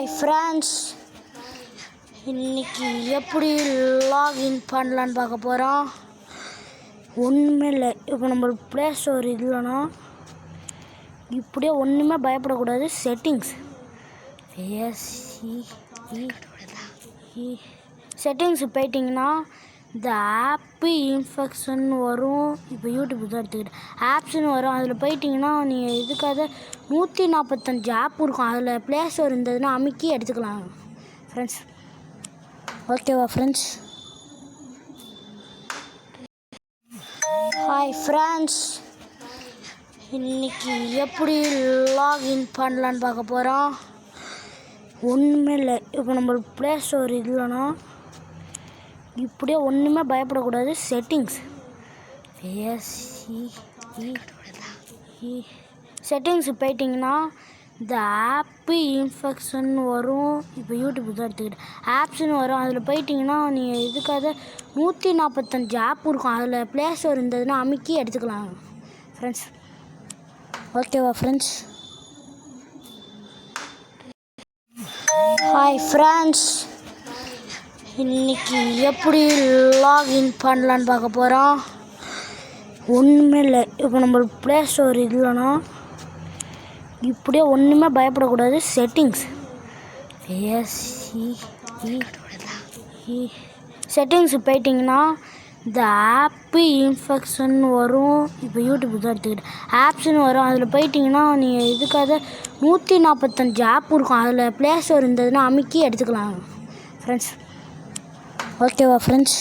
Hi friends, இன்றைக்கி எப்படி login பண்ணலான்னு பார்க்க போகிறோம். ஒன்றுமே இல்லை. இப்போ நம்மளுக்கு ப்ளே ஸ்டோர் இல்லைன்னா இப்படியே ஒன்றுமே பயப்படக்கூடாது. செட்டிங்ஸ் போயிட்டிங்கன்னா இந்த ஆப்பு இன்ஃபெக்ஷன் வரும். இப்போ யூடியூப் தான் எடுத்துக்கிட்டு ஆப்ஸ்ன்னு வரும். அதில் போயிட்டிங்கன்னா நீங்கள் இதுக்காக 145 ஆப் இருக்கும். அதில் ப்ளே ஸ்டோர் இருந்ததுன்னா அமுக்கி எடுத்துக்கலாம் ஃப்ரெண்ட்ஸ். ஓகேவா ஃப்ரெண்ட்ஸ்? ஹாய் ஃப்ரெண்ட்ஸ், இன்றைக்கி எப்படி லாகின் பண்ணலான்னு பார்க்க போகிறோம். ஒன்றுமே இல்லை. இப்போ நம்மளுக்கு ப்ளே ஸ்டோர் இல்லைன்னா இப்படியே ஒன்றுமே பயப்படக்கூடாது. செட்டிங்ஸ் போயிட்டிங்கன்னா இந்த ஆப்பு இன்ஃபெக்ஷன் வரும். இப்போ யூடியூப் தான் எடுத்துக்கிட்டு ஆப்ஸ்ன்னு வரும். அதில் போயிட்டிங்கன்னா நீங்கள் இதுக்காக 145 ஆப் இருக்கும். அதில் ப்ளே ஸ்டோர் இருந்ததுன்னா அமுக்கி எடுத்துக்கலாம் ஃப்ரெண்ட்ஸ். ஓகேவா ஃப்ரெண்ட்ஸ்? ஹாய் ஃப்ரெண்ட்ஸ், இன்றைக்கி எப்படி லாகின் பண்ணலான்னு பார்க்க போகிறோம். ஒன்றுமே இல்லை. இப்போ நம்மளுக்கு ப்ளே ஸ்டோர் இல்லைன்னா இப்படியே ஒன்றுமே பயப்படக்கூடாது. செட்டிங்ஸ் போயிட்டிங்கன்னா இந்த ஆப்பு இன்ஃபெக்ஷன் வரும். இப்போ யூடியூப் தான் எடுத்துக்கிட்டு ஆப்ஸ்ன்னு வரும். அதில் போயிட்டிங்கன்னா நீங்கள் இதுக்காக 145 ஆப் இருக்கும். அதில் ப்ளே ஸ்டோர் இருந்ததுன்னா அமுக்கி எடுத்துக்கலாம் ஃப்ரெண்ட்ஸ். ஓகேவா ஃப்ரெண்ட்ஸ்?